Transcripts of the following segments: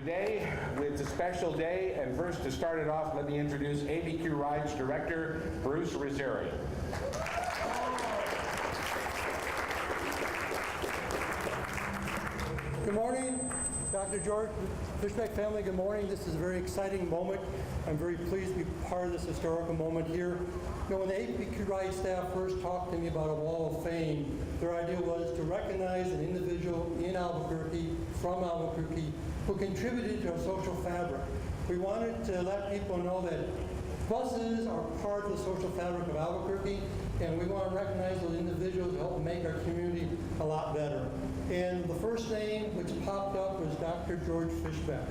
Good day. It's a special day, and first to start it off, let me introduce ABQ RIDE's director, Bruce Rosario. Good morning, Dr. George, Fischbeck family, good morning. This is a very exciting moment. I'm very pleased to be part of this historical moment here. You know, when the ABQ RIDE staff first talked to me about a wall of fame, their idea was to recognize an individual in Albuquerque, from Albuquerque, who contributed to our social fabric. We wanted to let people know that buses are part of the social fabric of Albuquerque, and we want to recognize those individuals who help make our community a lot better. And the first name which popped up was Dr. George Fischbeck.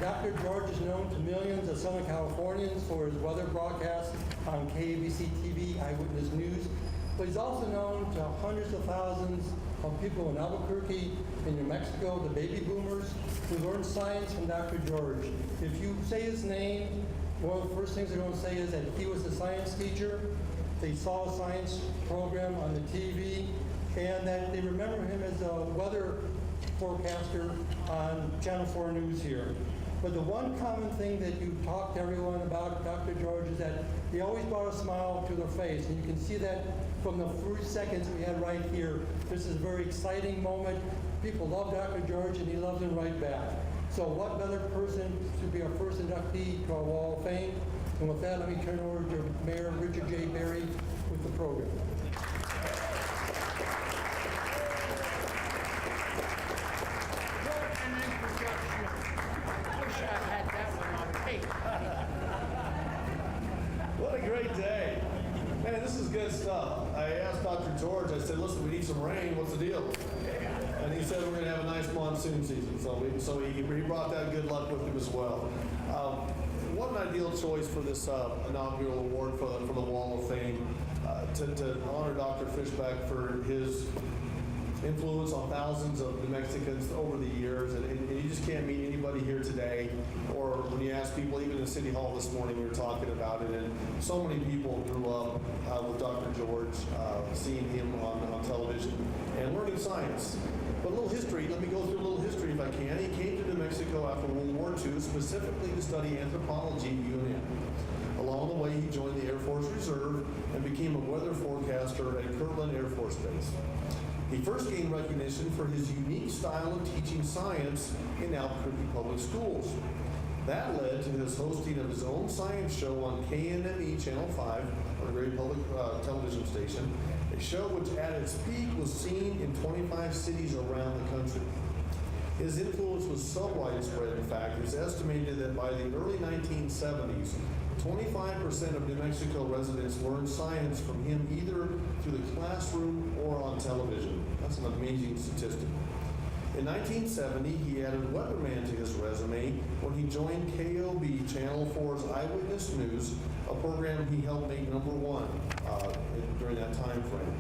Dr. George is known to millions of Southern Californians for his weather broadcasts on KABC-TV, Eyewitness News, but he's also known to hundreds of thousands of people in Albuquerque, in New Mexico, the baby boomers, who learned science from Dr. George. If you say his name, one of the first things they're going to say is that he was a science teacher, they saw a science program on the TV, and that they remember him as a weather forecaster on Channel 4 News here. But the one common thing that you talk to everyone about Dr. George is that he always brought a smile to their face. And you can see that from the 3 seconds we had right here. This is a very exciting moment. People love Dr. George and he loves them right back. So what better person to be our first inductee to our Wall of Fame? And with that, let me turn over to Mayor Richard J. Berry with the program. What a great day. Man, this is good stuff. I asked Dr. George, I said, listen, we need some rain. What's the deal? And he said we're going to have a nice monsoon season. So he brought that good luck with him as well. What an ideal choice for this inaugural award for the Wall of Fame to honor Dr. Fischbeck for his influence on thousands of New Mexicans over the years, and you just can't meet anybody here today, or when you ask people, even in City Hall this morning, we were talking about it, and so many people grew up with Dr. George, seeing him on television, and learning science. But a little history, let me go through a little history if I can. He came to New Mexico after World War II, specifically to study anthropology at UNM. Along the way, he joined the Air Force Reserve and became a weather forecaster at Kirtland Air Force Base. He first gained recognition for his unique style of teaching science in Albuquerque public schools. That led to his hosting of his own science show on KNME Channel 5, a great public television station, a show which at its peak was seen in 25 cities around the country. His influence was so widespread, in fact, it's estimated that by the early 1970s, 25% of New Mexico residents learned science from him either through the classroom or on television. That's an amazing statistic. In 1970, he added weatherman to his resume when he joined KOB Channel 4's Eyewitness News, a program he helped make #1 during that time frame.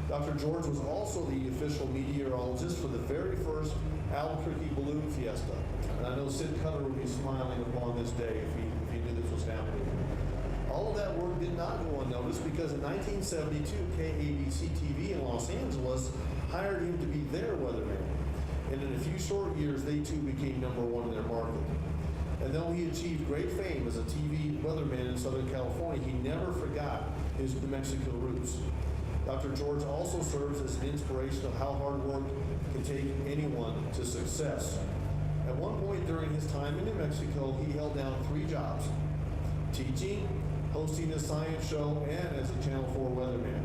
Dr. George was also the official meteorologist for the very first Albuquerque Balloon Fiesta. And I know Sid Cutter would be smiling upon this day if he knew this was happening. All of that work did not go unnoticed because in 1972, KABC-TV in Los Angeles hired him to be their weatherman. And in a few short years, they too became #1 in their market. And though he achieved great fame as a TV weatherman in Southern California, he never forgot his New Mexico roots. Dr. George also serves as an inspiration of how hard work can take anyone to success. At one point during his time in New Mexico, he held down 3 jobs: teaching, hosting a science show, and as a Channel 4 weatherman.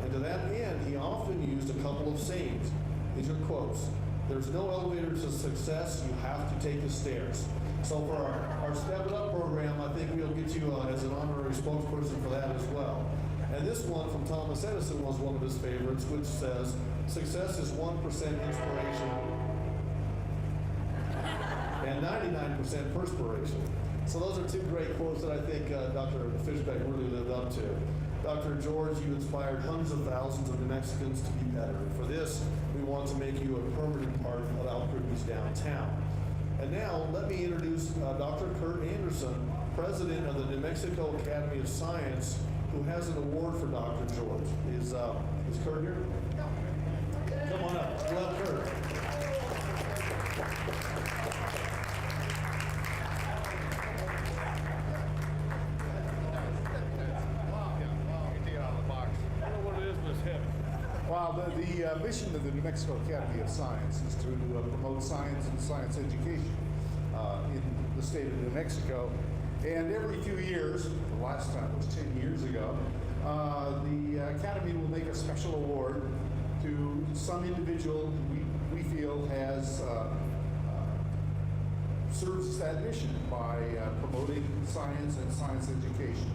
And to that end, he often used a couple of sayings. These are quotes. There's no elevator to success, you have to take the stairs. So for our Step It Up program, I think we'll get you as an honorary spokesperson for that as well. And this one from Thomas Edison was one of his favorites, which says, success is 1% inspiration and 99% perspiration. So those are 2 great quotes that I think Dr. Fischbeck really lived up to. Dr. George, you inspired hundreds of thousands of New Mexicans to be better. And for this, we want to make you a permanent part of Albuquerque's downtown. And now, let me introduce Dr. Kurt Anderson, President of the New Mexico Academy of Science, who has an award for Dr. George. Is Kurt here? Come on up. Love Kurt. Well, the mission of the New Mexico Academy of Science is to promote science and science education in the state of New Mexico. And every few years, the last time was 10 years ago, the Academy will make a special award to some individual we feel has serves that mission by promoting science and science education.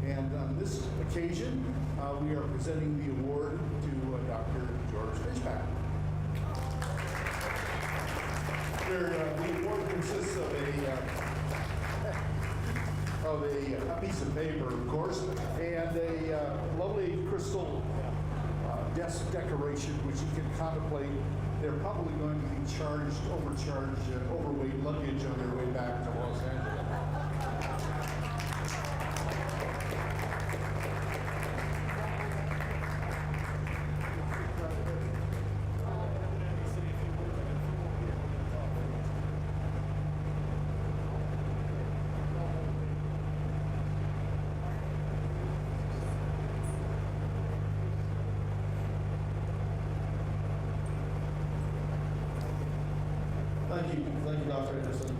And on this occasion, we are presenting the award to Dr. George Fischbeck. The award consists of a piece of paper, of course, and a lovely crystal desk decoration, which you can contemplate. They're probably going to be overcharged overweight luggage on their way back to Los Angeles. Thank you, Dr. Anderson.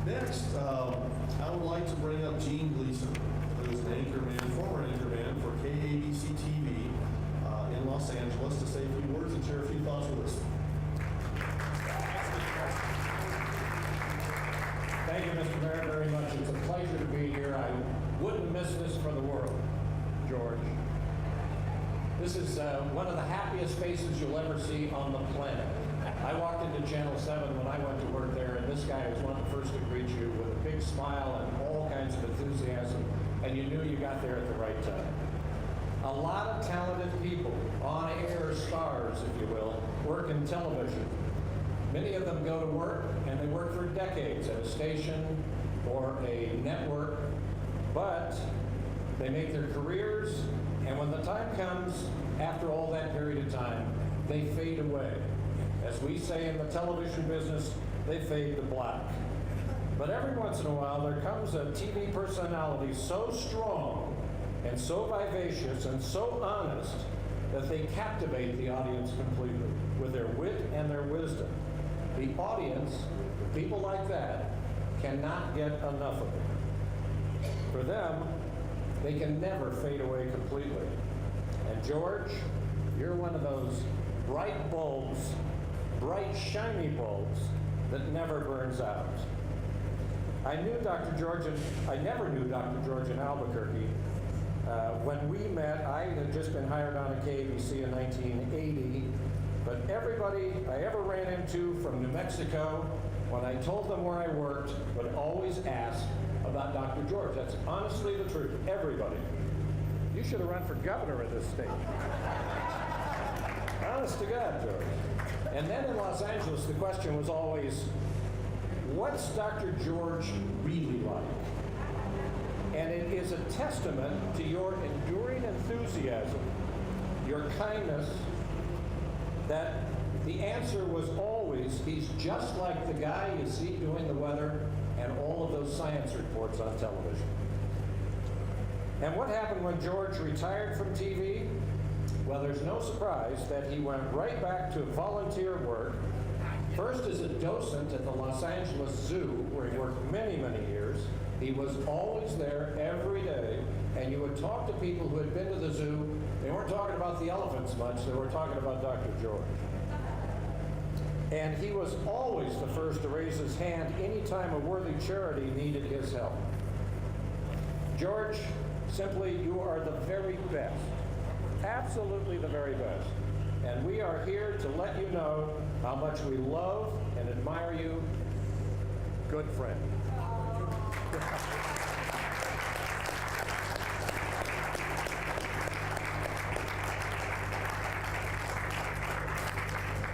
Next, I would like to bring up Gene Gleason, who is an former anchorman for KABC-TV in Los Angeles, to say a few words and share a few thoughts with us. Thank you, Mr. Mayor, very much. It's a pleasure to be here. I wouldn't miss this for the world, George. This is one of the happiest faces you'll ever see on the planet. I walked into Channel 7 when I went to work there, and this guy was one of the first to greet you with a big smile and all kinds of enthusiasm, and you knew you got there at the right time. A lot of talented people, on-air stars, if you will, work in television. Many of them go to work, and they work for decades at a station or a network, but they make their careers, and when the time comes, after all that period of time, they fade away. As we say in the television business, they fade to black. But every once in a while, there comes a TV personality so strong and so vivacious and so honest that they captivate the audience completely with their wit and their wisdom. The audience, people like that, cannot get enough of it. For them, they can never fade away completely. And George, you're one of those bright bulbs, bright, shiny bulbs that never burns out. I never knew Dr. George in Albuquerque. When we met, I had just been hired on at KABC in 1980, but everybody I ever ran into from New Mexico, when I told them where I worked, would always ask about Dr. George. That's honestly the truth. Everybody. You should have run for governor of this state. Honest to God, George. And then in Los Angeles, the question was always, what's Dr. George really like? And it is a testament to your enduring enthusiasm, your kindness, that the answer was always, he's just like the guy you see doing the weather and all of those science reports on television. And what happened when George retired from TV? Well, there's no surprise that he went right back to volunteer work, first as a docent at the Los Angeles Zoo, where he worked many, many years. He was always there every day, and you would talk to people who had been to the zoo. They weren't talking about the elephants much, they were talking about Dr. George. And he was always the first to raise his hand anytime a worthy charity needed his help. George, simply, you are the very best. Absolutely the very best. And we are here to let you know how much we love and admire you. Good friend.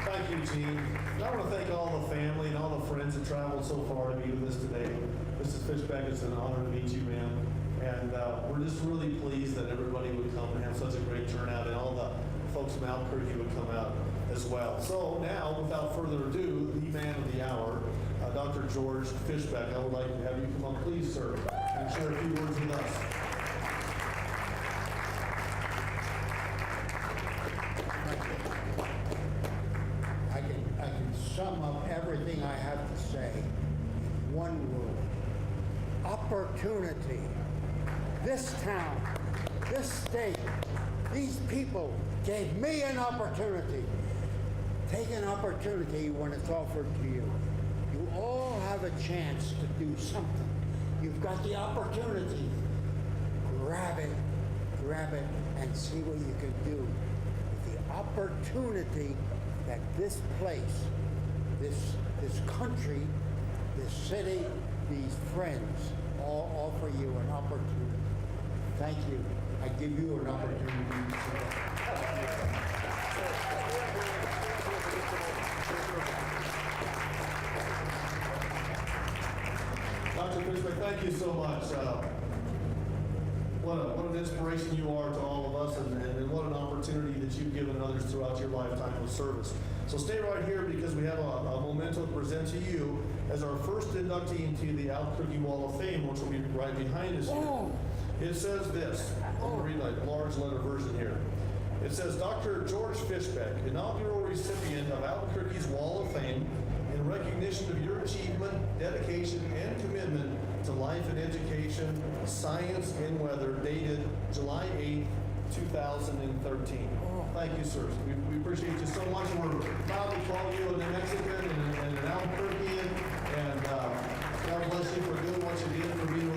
Thank you, Gene. And I want to thank all the family and all the friends that traveled so far to be with us today. Mrs. Fischbeck, it's an honor to meet you, ma'am. And we're just really pleased that everybody would come and have such a great turnout, and all the folks from Albuquerque would come out as well. So now, without further ado, the man of the hour, Dr. George Fischbeck. I would like to have you come up, please, sir, and share a few words with us. I can sum up everything I have to say in one word. Opportunity. This town, this state, these people gave me an opportunity. Take an opportunity when it's offered to you. You all have a chance to do something. You've got the opportunity. Grab it, and see what you can do. The opportunity that this place, this country, this city, these friends all offer you an opportunity. Thank you. I give you an opportunity today. Dr. Fischbeck, thank you so much. What an inspiration you are to all of us, and what an opportunity that you've given others throughout your lifetime of service. So stay right here, because we have a memento to present to you as our first inductee into the Albuquerque Wall of Fame, which will be right behind us here. It says this. I'm going to read a large letter version here. It says, Dr. George Fischbeck, inaugural recipient of Albuquerque's Wall of Fame, in recognition of your achievement, dedication, and commitment to life and education, science, and weather, dated July 8th, 2013. Thank you, sir. We appreciate you so much. We're proud to call you a New Mexican and an Albuquerquean, and God bless you for doing what you did, for being